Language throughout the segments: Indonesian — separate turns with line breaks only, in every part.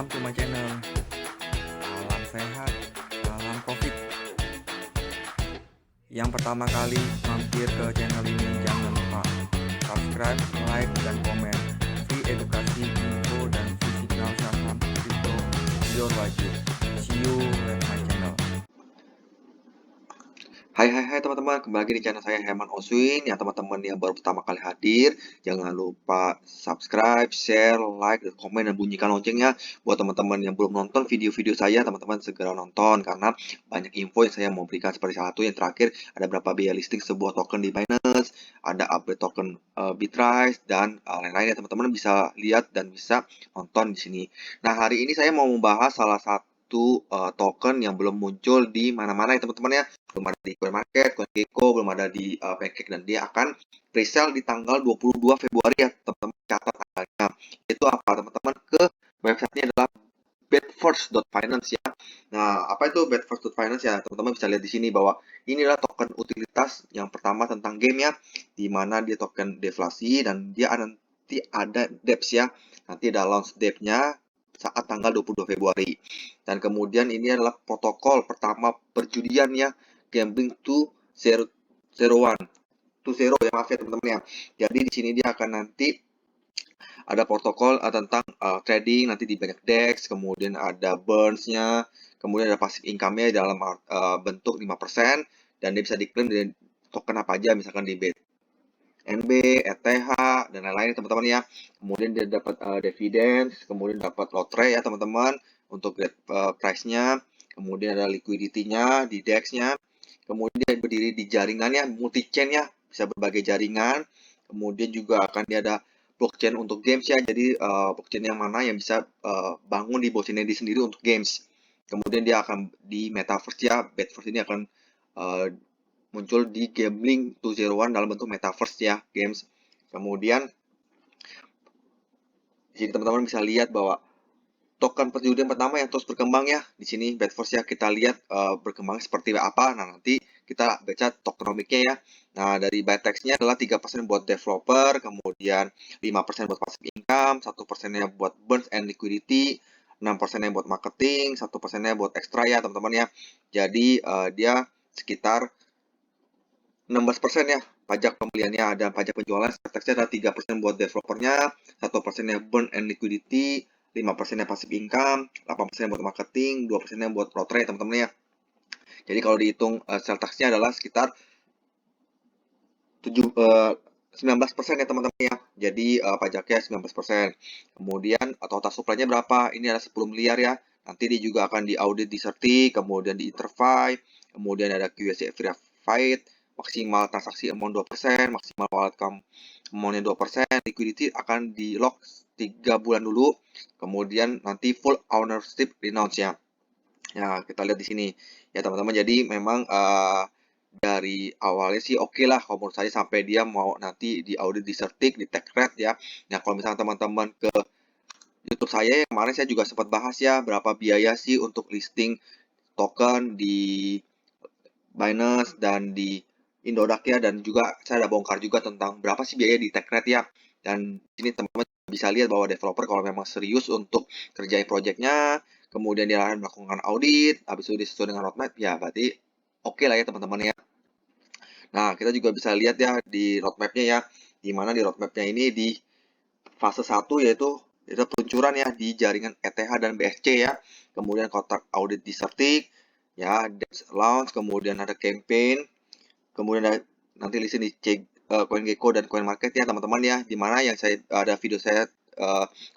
welcome to my channel. Salam sehat, salam covid. Yang pertama kali mampir ke channel ini jangan lupa subscribe, like, dan komen. Free edukasi, info, dan fisikal saham kripto your wajib. See you at my channel.
Hai teman-teman, kembali lagi di channel saya Herman Oswin. Ya teman-teman yang baru pertama kali hadir, jangan lupa subscribe, share, like, dan komen, dan bunyikan loncengnya. Buat teman-teman yang belum nonton video-video saya, teman-teman segera nonton karena banyak info yang saya mau berikan. Seperti satu yang terakhir, ada berapa biaya listing sebuah token di Binance, ada update token Bitrise, dan lain-lain ya teman-teman bisa lihat dan bisa nonton di sini. Nah, hari ini saya mau membahas salah satu token yang belum muncul di mana-mana ya teman-teman ya. Belum ada di CoinMarket, CoinGecko, belum ada di Pancake, dan dia akan presale di tanggal 22 Februari ya teman-teman, catat tanggalnya. Itu apa teman-teman, ke websitenya adalah betfirst.finance ya. Nah, apa itu betfirst.finance ya? Teman-teman bisa lihat di sini bahwa inilah token utilitas yang pertama tentang game ya, di mana dia token deflasi dan dia nanti ada DEPS ya. Nanti ada launch DEPS-nya saat tanggal 22 Februari. Dan kemudian ini adalah protokol pertama perjudian ya, gambling to zero one to zero ya, maaf ya teman-teman ya. Jadi di sini dia akan nanti ada protokol tentang trading nanti di banyak DEX, kemudian ada burns-nya, kemudian ada passive income-nya dalam bentuk 5%, dan dia bisa diklaim dari token apa aja, misalkan di BNB, ETH, dan lain-lain teman-teman ya. Kemudian dia dapat dividends, kemudian dapat lotre ya teman-teman untuk price-nya, kemudian ada liquidity-nya di DEX-nya, kemudian dia berdiri di jaringannya, multi-chain ya, bisa berbagai jaringan, kemudian juga akan dia ada blockchain untuk games ya, jadi blockchain yang mana yang bisa bangun di blockchain dia sendiri untuk games. Kemudian dia akan di metaverse ya, Betverse ini akan muncul di Gambling 201 dalam bentuk metaverse ya, games. Kemudian di sini teman-teman bisa lihat bahwa token perjudian pertama yang terus berkembang ya. Di sini Betverse ya, kita lihat berkembang seperti apa. Nah, nanti kita baca tokenomiknya ya. Nah, dari bytex-nya adalah 3% buat developer, kemudian 5% buat passive income, 1%-nya buat burns and liquidity, 6%-nya buat marketing, 1%-nya buat extra ya teman-teman ya. Jadi dia sekitar 16% ya pajak pembeliannya, dan pajak penjualan bytex-nya adalah 3% buat developernya, 1%-nya burn and liquidity, 5%-nya passive income, 8% buat marketing, 2%-nya buat lotre teman-teman ya. Jadi kalau dihitung sell tax-nya adalah sekitar 19% ya teman-teman ya. Jadi pajaknya 19%. Kemudian total supply-nya berapa? Ini adalah 10 miliar ya. Nanti dia juga akan diaudit di Certi, kemudian di Interfi, kemudian ada QSC verified, maksimal transaksi amount 2%, maksimal wallet amount-nya 2%, liquidity akan di lock 3 bulan dulu, kemudian nanti full ownership renounce ya. Ya, kita lihat di sini ya teman-teman. Jadi memang dari awalnya sih oke lah kalau menurut saya, sampai dia mau nanti di audit di Certik, di Techred ya. Nah, kalau misalnya teman-teman ke YouTube saya yang kemarin, saya juga sempat bahas ya berapa biaya sih untuk listing token di Binance dan di Indodax ya, dan juga saya ada bongkar juga tentang berapa sih biaya di Techred ya. Dan ini teman-teman bisa lihat bahwa developer kalau memang serius untuk kerjain projectnya, kemudian dia akan melakukan audit, habis itu sesuai dengan roadmap ya, berarti oke lah ya teman-teman ya. Nah, kita juga bisa lihat ya di roadmap-nya ya, di mana di roadmap-nya ini di fase 1 yaitu peluncuran ya di jaringan ETH dan BSC ya, kemudian kotak audit di Certik ya, DEX launch, kemudian ada campaign, kemudian ada nanti list di CoinGecko dan CoinMarket ya teman-teman ya, dimana yang saya ada video saya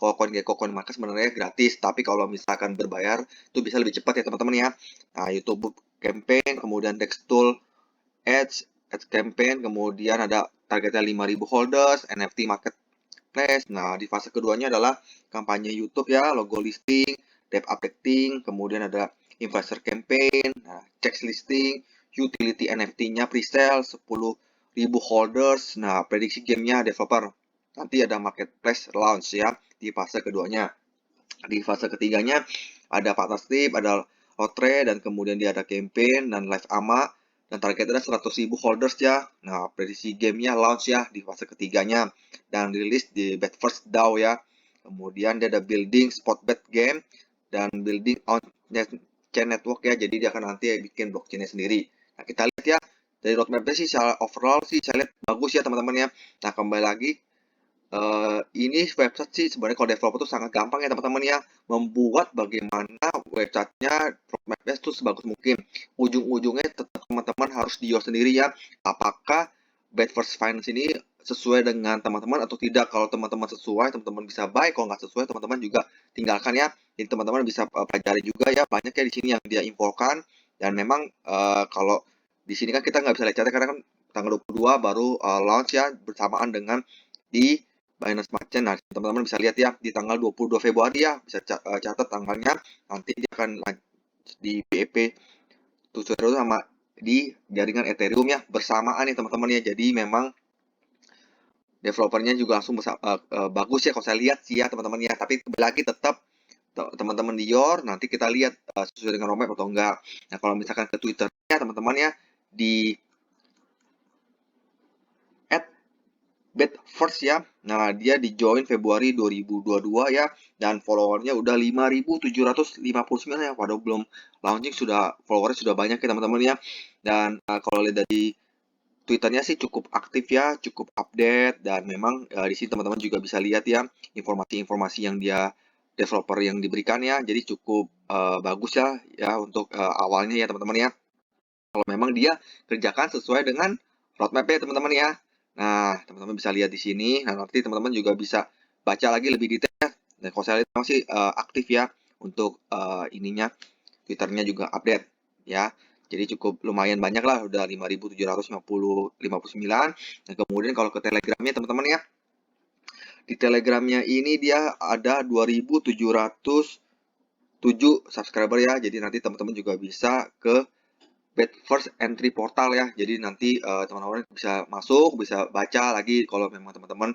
kalau CoinGecko, CoinMarket sebenarnya gratis, tapi kalau misalkan berbayar itu bisa lebih cepat ya teman-teman ya. Nah, YouTube campaign, kemudian DEX tool ads campaign, kemudian ada targetnya 5.000 holders, NFT marketplace. Nah, di fase keduanya adalah kampanye YouTube ya, logo listing, debt updating, kemudian ada investor campaign, nah, checks listing, utility NFT-nya presale 10.000 holders. Nah, prediksi gamenya developer. Nanti ada marketplace launch ya di fase keduanya. Di fase ketiganya ada partnership, ada lotre, dan kemudian dia ada campaign dan live ama, dan targetnya ada 100.000 holders ya. Nah, prediksi gamenya launch ya di fase ketiganya, dan rilis di Betfirst DAO ya. kemudian dia ada building spot bet game, dan building on chain network ya, jadi dia akan nanti bikin blockchainnya sendiri. Nah, kita lihat ya, dari roadmapnya sih secara overall sih saya lihat bagus ya teman-teman ya. Nah, kembali lagi, ini website sih sebenarnya kalau developer tuh sangat gampang ya teman-teman ya, membuat bagaimana websitenya roadmapnya tuh sebagus mungkin. Ujung-ujungnya tetap teman-teman harus dior sendiri ya, apakah Bet First Finance ini sesuai dengan teman-teman atau tidak. Kalau teman-teman sesuai, teman-teman bisa buy. Kalau nggak sesuai, teman-teman juga tinggalkan ya. Jadi teman-teman bisa pelajari juga ya, banyak ya di sini yang dia infokan. Dan memang kalau di sini kan kita nggak bisa lihat catnya karena kan tanggal 22 baru launch ya, bersamaan dengan di Binance Smart Chain. Nah, teman-teman bisa lihat ya, di tanggal 22 Februari ya, bisa catat tanggalnya, nanti dia akan di BEP 2.0 sama di jaringan Ethereum ya, bersamaan nih teman-teman ya. Jadi memang developernya juga langsung bagus ya kalau saya lihat sih ya teman-teman ya. Tapi kembali lagi tetap teman-teman di your, nanti kita lihat sesuai dengan roadmap atau enggak. Nah, kalau misalkan ke Twitternya teman-teman ya, di @betfirst ya. Nah, dia di join Februari 2022 ya, dan followernya udah 5.759 ya. Padahal belum launching sudah followernya sudah banyak ya teman-teman ya. Dan kalau lihat dari Twitternya sih cukup aktif ya, cukup update, dan memang di sini teman-teman juga bisa lihat ya informasi-informasi yang dia developer yang diberikan ya. Jadi cukup bagus ya untuk awalnya ya teman-teman ya. Kalau memang dia kerjakan sesuai dengan roadmap ya teman-teman ya. Nah, teman-teman bisa lihat di sini. Nah, nanti teman-teman juga bisa baca lagi lebih detail. Dan kalau saya lihat masih aktif ya untuk ininya, Twitternya juga update ya. Jadi cukup lumayan banyak lah, udah 5.759. Nah, kemudian kalau ke Telegramnya teman-teman ya, di Telegramnya ini dia ada 2.707 subscriber ya. Jadi nanti teman-teman juga bisa ke Bet First Entry Portal ya. Jadi nanti teman-teman bisa masuk, bisa baca lagi kalau memang teman-teman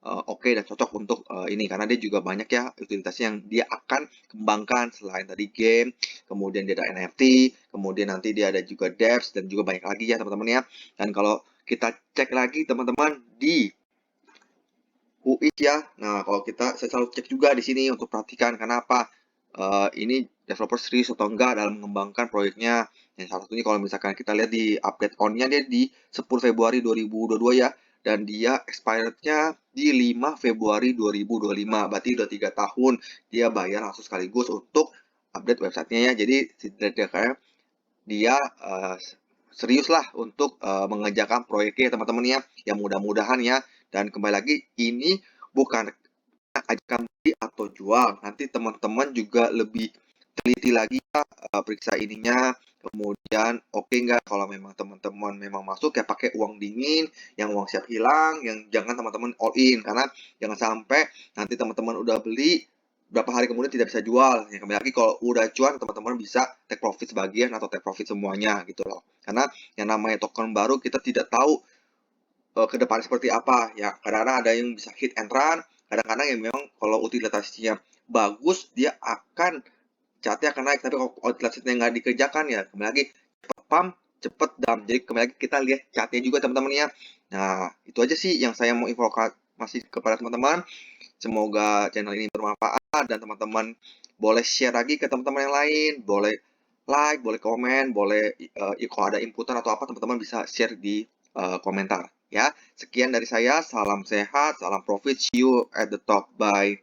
oke dan cocok untuk ini, karena dia juga banyak ya utilitasnya yang dia akan kembangkan selain tadi game, kemudian dia ada NFT, kemudian nanti dia ada juga devs dan juga banyak lagi ya teman-teman ya. Dan kalau kita cek lagi teman-teman di UI ya. Nah, kalau saya selalu cek juga di sini untuk perhatikan kenapa ini developer serius atau enggak dalam mengembangkan proyeknya. Yang salah satunya kalau misalkan kita lihat di update on-nya dia di 10 Februari 2022 ya, dan dia expirednya di 5 Februari 2025. Berarti udah 3 tahun dia bayar langsung sekaligus untuk update websitenya ya. Jadi setidaknya dia serius lah untuk mengerjakan proyeknya teman-teman ya. Yang mudah-mudahan ya. Dan kembali lagi, ini bukan ajakan beli atau jual. Nanti teman-teman juga lebih teliti lagi ya, periksa ininya. Kemudian oke nggak kalau memang teman-teman memang masuk ya, pakai uang dingin, yang uang siap hilang, yang jangan teman-teman all in. Karena jangan sampai nanti teman-teman udah beli, berapa hari kemudian tidak bisa jual. Ya, kembali lagi kalau udah cuan teman-teman bisa take profit sebagian atau take profit semuanya gitu loh. Karena yang namanya token baru kita tidak tahu ke depan seperti apa ya. Kadang-kadang ada yang bisa hit and run, kadang-kadang yang memang kalau utilisasinya bagus dia akan catnya akan naik, tapi kalau utilisasinya nggak dikerjakan ya kembali lagi cepet pump cepet dump. Jadi kembali lagi kita lihat catnya juga teman-teman ya. Nah, itu aja sih yang saya mau informasi kepada teman-teman. Semoga channel ini bermanfaat dan teman-teman boleh share lagi ke teman-teman yang lain, boleh like, boleh komen, boleh kalau ada inputan atau apa teman-teman bisa share di komentar ya. Sekian dari saya, salam sehat, salam profit, see you at the top, bye.